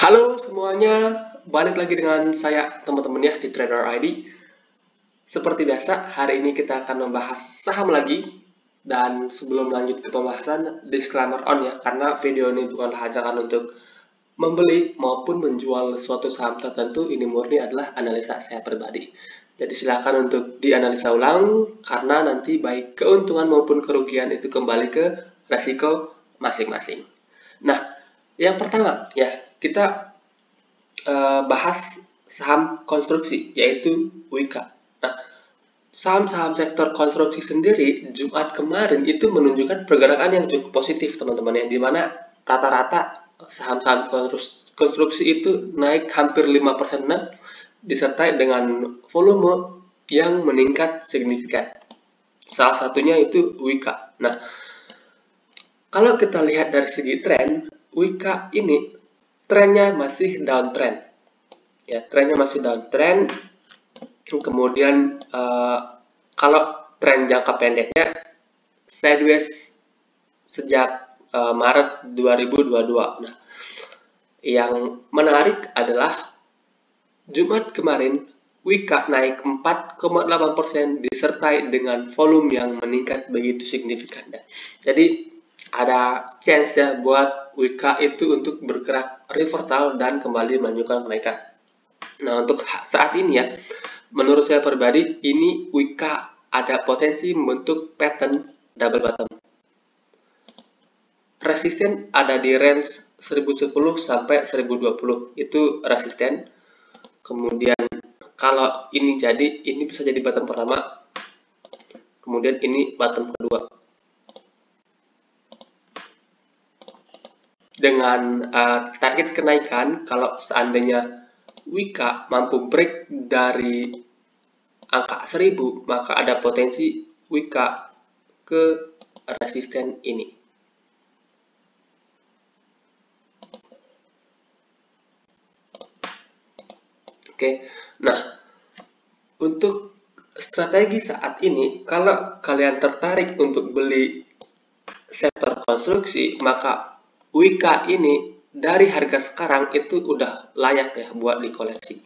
Halo semuanya, balik lagi dengan saya teman-teman ya di Trader ID. Seperti biasa, hari ini kita akan membahas saham lagi. Dan sebelum lanjut ke pembahasan, disclaimer on ya, karena video ini bukanlah ajakan untuk membeli maupun menjual suatu saham tertentu. Ini murni adalah analisa saya pribadi. Jadi silakan untuk dianalisa ulang, karena nanti baik keuntungan maupun kerugian itu kembali ke resiko masing-masing. Nah, yang pertama ya, kita bahas saham konstruksi, yaitu Wika. Nah, saham-saham sektor konstruksi sendiri Jumat kemarin itu menunjukkan pergerakan yang cukup positif, teman-teman, yang dimana rata-rata saham-saham konstruksi itu naik hampir 5%, disertai dengan volume yang meningkat signifikan. Salah satunya itu Wika. Nah, kalau kita lihat dari segi tren, Wika ini trennya masih downtrend. Ya, trennya masih downtrend. Kemudian kalau tren jangka pendeknya sideways sejak Maret 2022. Nah, yang menarik adalah Jumat kemarin Wika naik 4,8% disertai dengan volume yang meningkat begitu signifikan. Jadi ada chance ya buat Wika itu untuk bergerak reversal dan kembali melanjutkan kenaikan. Nah, untuk saat ini ya, menurut saya pribadi, ini Wika ada potensi membentuk pattern double bottom. Resisten ada di range 1010 sampai 1020, itu resisten. Kemudian kalau ini jadi, ini bisa jadi bottom pertama. Kemudian ini bottom kedua. Dengan target kenaikan, kalau seandainya Wika mampu break dari angka 1000, maka ada potensi Wika ke resisten ini. Oke, nah untuk strategi saat ini, kalau kalian tertarik untuk beli sektor konstruksi, maka Wika ini dari harga sekarang itu udah layak ya buat dikoleksi.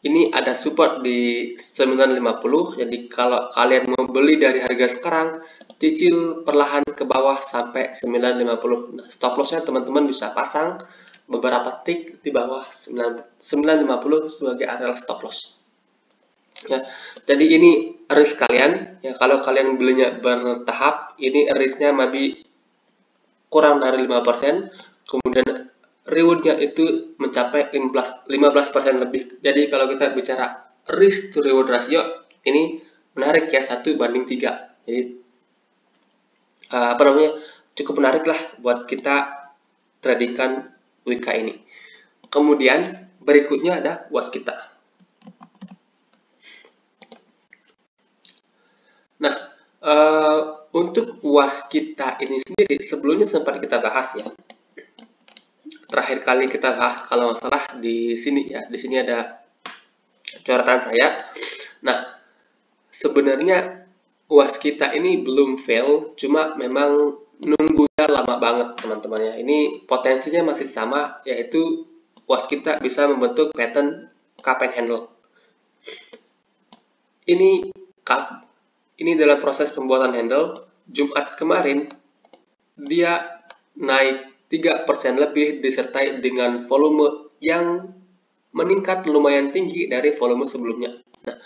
Ini ada support di 950, jadi kalau kalian mau beli dari harga sekarang, cicil perlahan ke bawah sampai 950. Nah, stop lossnya teman-teman bisa pasang beberapa tick di bawah 950 sebagai area stop loss. Ya, jadi ini risk kalian. Ya, kalau kalian belinya bertahap, ini risknya maybe kurang dari 5%. Kemudian rewardnya itu mencapai 15% lebih. Jadi kalau kita bicara risk to reward ratio, ini menarik ya, 1:3. Jadi cukup menarik lah buat kita tradingkan Wika ini. Kemudian berikutnya ada Waskita. Nah, untuk Waskita ini sendiri sebelumnya sempat kita bahas ya. Terakhir kali kita bahas kalau nggak salah di sini ya. Di sini ada coretan saya. Nah, sebenarnya Waskita ini belum fail, cuma memang nunggunya lama banget teman-teman ya. Ini potensinya masih sama, yaitu Waskita bisa membentuk pattern cup and handle. Ini dalam proses pembuatan handle. Jumat kemarin dia naik 3% lebih disertai dengan volume yang meningkat lumayan tinggi dari volume sebelumnya. Nah,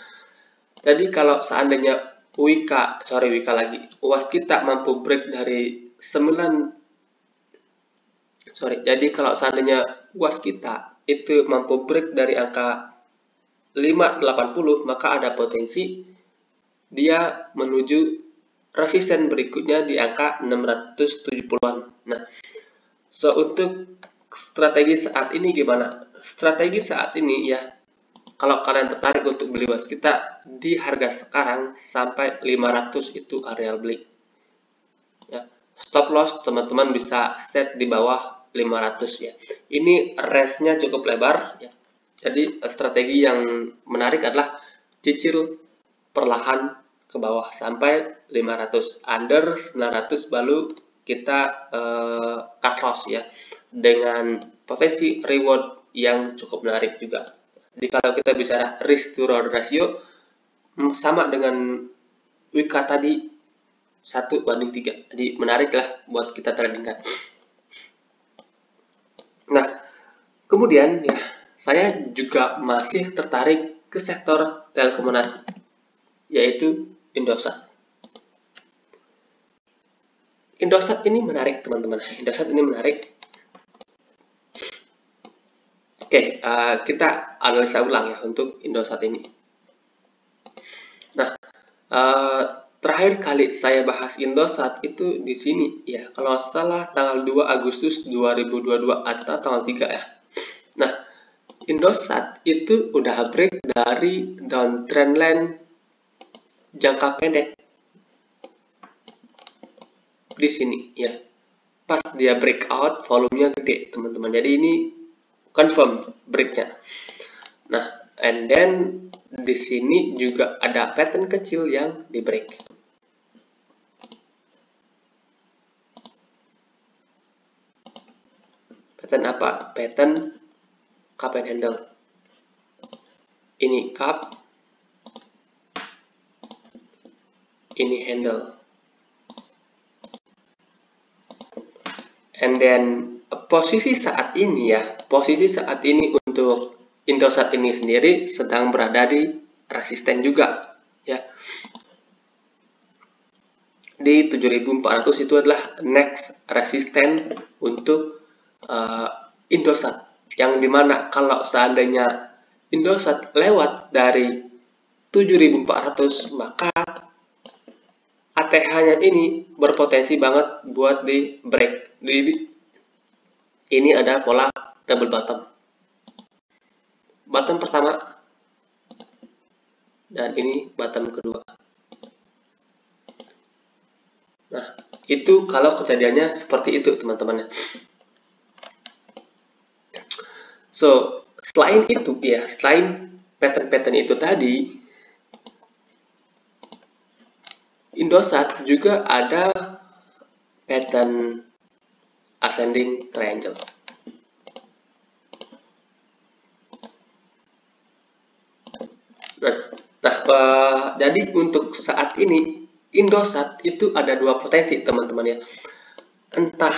jadi kalau seandainya Waskita mampu break dari jadi kalau seandainya Waskita itu mampu break dari angka 580, maka ada potensi dia menuju resisten berikutnya di angka 670-an. Nah, so untuk strategi saat ini gimana? Strategi saat ini ya, kalau kalian tertarik untuk beli Waskita di harga sekarang sampai 500 itu area beli. Ya, stop loss teman-teman bisa set di bawah 500 ya. Ini range-nya cukup lebar ya. Jadi strategi yang menarik adalah cicil perlahan ke bawah sampai 500, under 900 baru kita cut loss ya. dengan potensi reward yang cukup menarik juga. Jadi kalau kita bicara risk to reward ratio sama dengan Wika tadi 1:3. Jadi menarik lah buat kita trading kan. Nah, kemudian ya saya juga masih tertarik ke sektor telekomunikasi, yaitu Indosat. Indosat ini menarik teman-teman. Indosat ini menarik. Oke, kita analisa ulang ya untuk Indosat ini. Nah, terakhir kali saya bahas Indosat itu di sini ya, kalau salah tanggal 2 Agustus 2022 atau tanggal 3 ya. Nah, Indosat itu udah break dari downtrend line jangka pendek di sini ya. Pas dia breakout, volumenya gede teman-teman. Jadi ini confirm breaknya. Nah, and then di sini juga ada pattern kecil yang di break. Pattern apa? Pattern cup and handle. Ini cup, ini handle. And then posisi saat ini ya, posisi saat ini untuk Indosat ini sendiri sedang berada di resisten juga ya. Di 7400 itu adalah next resisten untuk Indosat, yang dimana kalau seandainya Indosat lewat dari 7400 maka ATH-nya ini berpotensi banget buat di break. Ini ada pola double bottom. Bottom pertama dan ini bottom kedua. Nah, itu kalau kejadiannya seperti itu teman-teman. So, selain itu ya, selain pattern-pattern itu tadi, Indosat juga ada pattern ascending triangle. Jadi untuk saat ini Indosat itu ada dua potensi teman-teman ya. Entah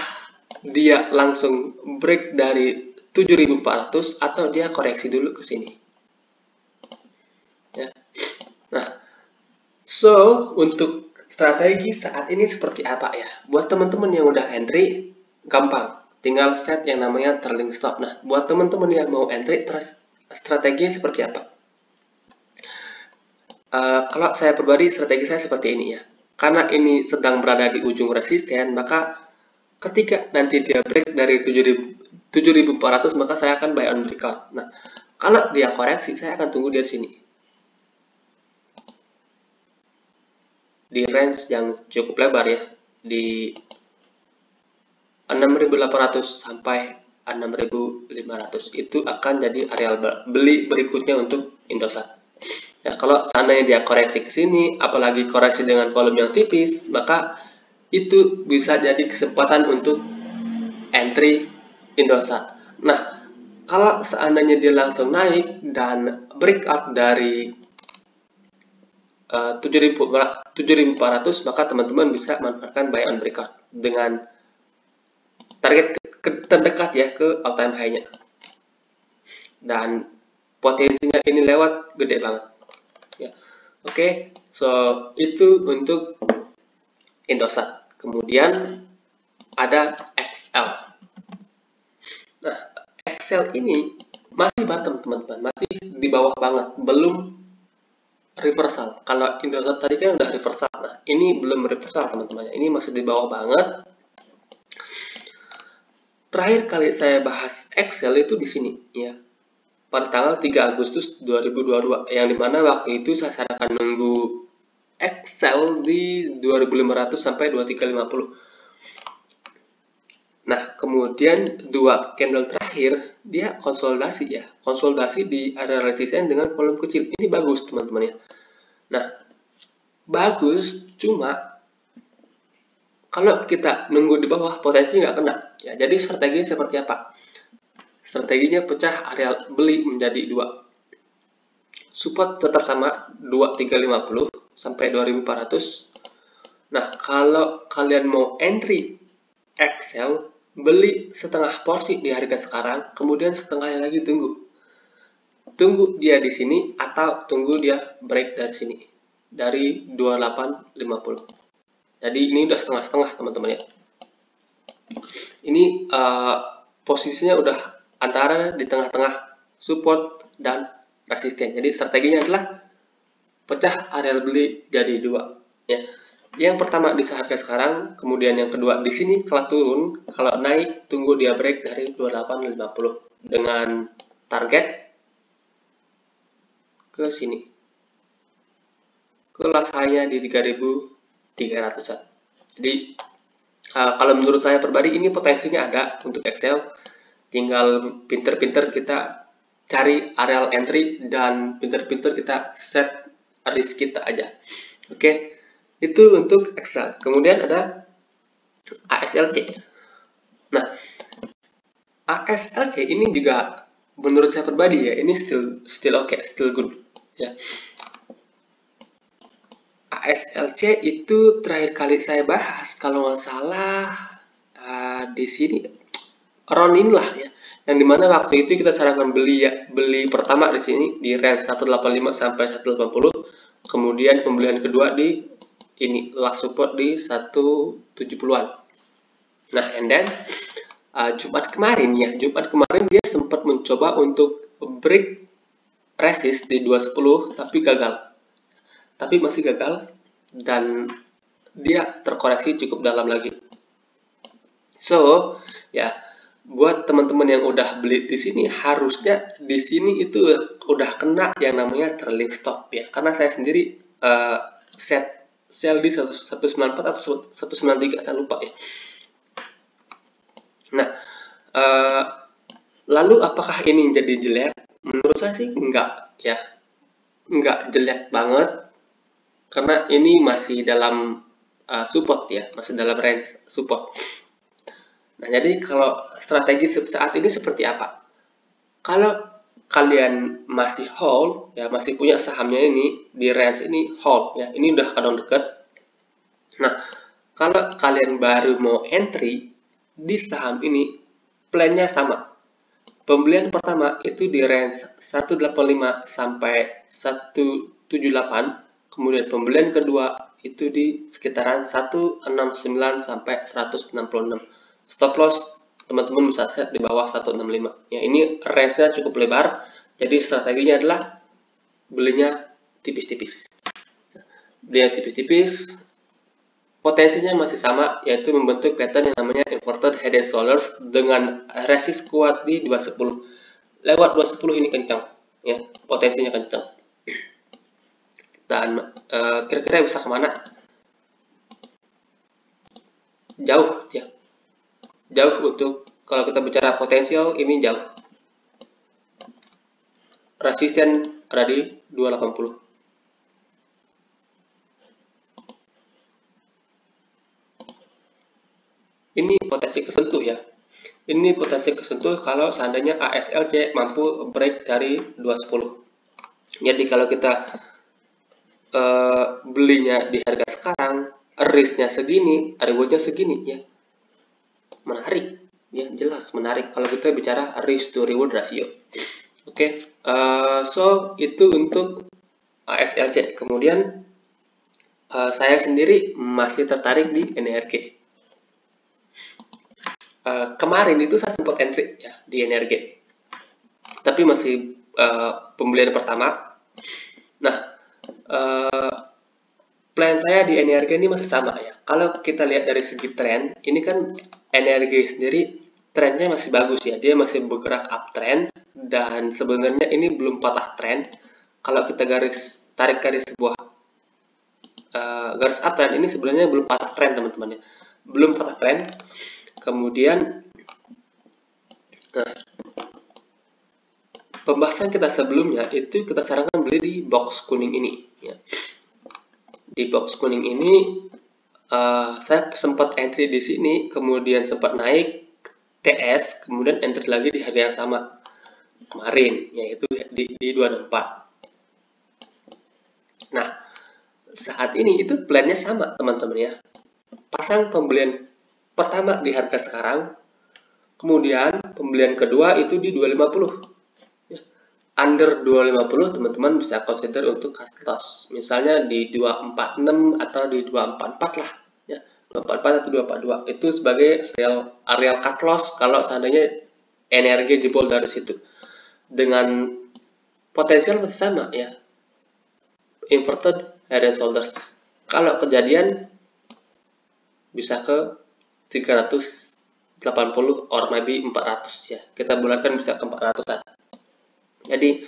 dia langsung break dari 7400 atau dia koreksi dulu ke sini. Ya. Nah, so untuk strategi saat ini seperti apa ya? Buat teman-teman yang udah entry, gampang. Tinggal set yang namanya trailing stop. Nah, buat teman-teman yang mau entry, terus strateginya seperti apa? Kalau saya pribadi, strategi saya seperti ini ya. Karena ini sedang berada di ujung resisten, maka ketika nanti dia break dari 7400, maka saya akan buy on breakout. Nah, kalau dia koreksi, saya akan tunggu di sini. Di range yang cukup lebar ya, di 6.800 sampai 6.500 itu akan jadi area beli berikutnya untuk Indosat. Ya, kalau seandainya dia koreksi ke sini, apalagi koreksi dengan volume yang tipis, maka itu bisa jadi kesempatan untuk entry Indosat. Nah, kalau seandainya dia langsung naik dan breakout dari 7.400, maka teman-teman bisa manfaatkan buy on breakout dengan target terdekat ya ke all time high-nya. Dan potensinya ini lewat gede banget. Ya. Oke, so itu untuk Indosat. Kemudian ada XL. Nah, XL ini masih bottom teman-teman, masih di bawah banget, belum reversal. Kalau Indosat tadi kan udah reversal. Nah, ini belum reversal teman-teman. Ini masih di bawah banget. Terakhir kali saya bahas XL itu di sini ya. Pada tanggal 3 Agustus 2022, yang dimana waktu itu saya sarankan nunggu XL di 2500 sampai 2350. Nah, kemudian dua candle terakhir dia konsolidasi ya, konsolidasi di area resisten dengan volume kecil. Ini bagus teman-teman ya. Nah, bagus, cuma Kalau kita nunggu di bawah, potensi nggak kena. Ya, jadi strateginya seperti apa? Strateginya pecah area beli menjadi dua. Support tetap sama 2350 sampai 2400. Nah, kalau kalian mau entry Excel, beli setengah porsi di harga sekarang, kemudian setengahnya lagi tunggu. Tunggu dia di sini atau tunggu dia break dari sini. Dari 2850. Jadi ini udah setengah-setengah teman-teman ya. Ini posisinya udah antara di tengah-tengah support dan resisten. Jadi strateginya adalah pecah area beli jadi dua. Ya. Yang pertama di harga sekarang, kemudian yang kedua di sini kalau turun, kalau naik tunggu dia break dari 2850 dengan target ke sini. Kelas high-nya di 3300-an. Jadi kalau menurut saya pribadi ini potensinya ada untuk Excel. Tinggal pinter-pinter kita cari area entry dan pinter-pinter kita set risk kita aja. Oke, itu untuk Excel. Kemudian ada ASLC. Nah, ASLC ini juga menurut saya pribadi ya, ini still okay, still good ya. ASLC itu terakhir kali saya bahas kalau nggak salah di sini Ronin lah ya, yang dimana waktu itu kita sarankan beli pertama di sini di range 185 sampai 180, kemudian pembelian kedua di ini last support di 170-an. Nah, and then Jumat kemarin dia sempat mencoba untuk break resist di 210 tapi gagal. Tapi masih gagal dan dia terkoreksi cukup dalam lagi. So, ya buat teman-teman yang udah beli di sini, harusnya di sini itu udah kena yang namanya trailing stop ya. Karena saya sendiri set sell di 194 atau 193, saya lupa ya. Nah, lalu apakah ini jadi jelek? Menurut saya sih enggak ya. Enggak jelek banget. Karena ini masih dalam support ya, masih dalam range support. Nah, jadi kalau strategi saat ini seperti apa? Kalau kalian masih hold, ya masih punya sahamnya ini di range ini hold ya, ini udah kadang dekat. Nah, kalau kalian baru mau entry di saham ini, plannya sama. Pembelian pertama itu di range 185 sampai 178. Kemudian pembelian kedua itu di sekitaran 169 sampai 166. Stop loss teman-teman bisa set di bawah 165. Ya, ini range-nya cukup lebar. Jadi strateginya adalah belinya tipis-tipis. Belinya tipis-tipis. Potensinya masih sama, yaitu membentuk pattern yang namanya inverted head and shoulders dengan resist kuat di 210. Lewat 210 ini kencang, ya, potensinya kencang. Dan kira-kira bisa kemana? Jauh ya, jauh untuk kalau kita bicara potensial ini jauh. Resisten ada di 280. Ini potensi kesentuh ya. Ini potensi kesentuh kalau seandainya ASLC mampu break dari 210. Jadi kalau kita belinya di harga sekarang, risknya segini, rewardnya segini ya, menarik ya, jelas menarik kalau kita bicara risk to reward ratio. Oke, so itu untuk ASLC. Kemudian saya sendiri masih tertarik di NRG. Kemarin itu saya sempat entry ya di NRG, tapi masih pembelian pertama. Nah, plan saya di NRG ini masih sama ya. Kalau kita lihat dari segi tren, ini kan NRG sendiri trennya masih bagus ya. Dia masih bergerak uptrend dan sebenarnya ini belum patah tren. Kalau kita tarik garis sebuah garis uptrend ini sebenarnya belum patah tren teman-teman ya. Belum patah tren. Kemudian pembahasan kita sebelumnya itu kita sarankan beli di box kuning ini ya. Di box kuning ini saya sempat entry di sini, kemudian sempat naik TS, kemudian entry lagi di harga yang sama kemarin, yaitu di 24. Nah, saat ini itu plannya sama teman-teman ya. Pasang pembelian pertama di harga sekarang, kemudian pembelian kedua itu di 250. Under 250 teman-teman bisa consider untuk cut loss, misalnya di 246 atau di 244 lah ya, 244 atau 242 itu sebagai area cut loss kalau seandainya energi jebol dari situ, dengan potensial masih sama ya, inverted head and shoulders. Kalau kejadian bisa ke 380 or maybe 400 ya, kita bulatkan bisa ke 400-an. Jadi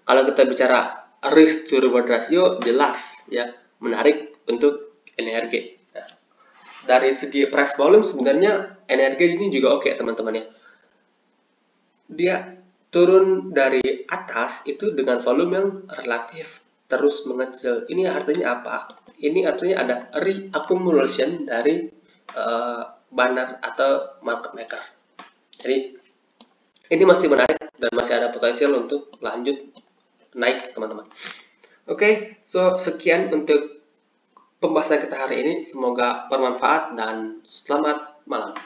kalau kita bicara risk to reward ratio, jelas ya menarik untuk energi. Nah, dari segi price volume sebenarnya energi ini juga oke teman-teman ya. Dia turun dari atas itu dengan volume yang relatif terus mengecil. Ini artinya apa? Ini artinya ada reaccumulation dari banner atau market maker. Jadi ini masih menarik dan masih ada potensial untuk lanjut naik teman-teman. Oke, so sekian untuk pembahasan kita hari ini. Semoga bermanfaat dan selamat malam.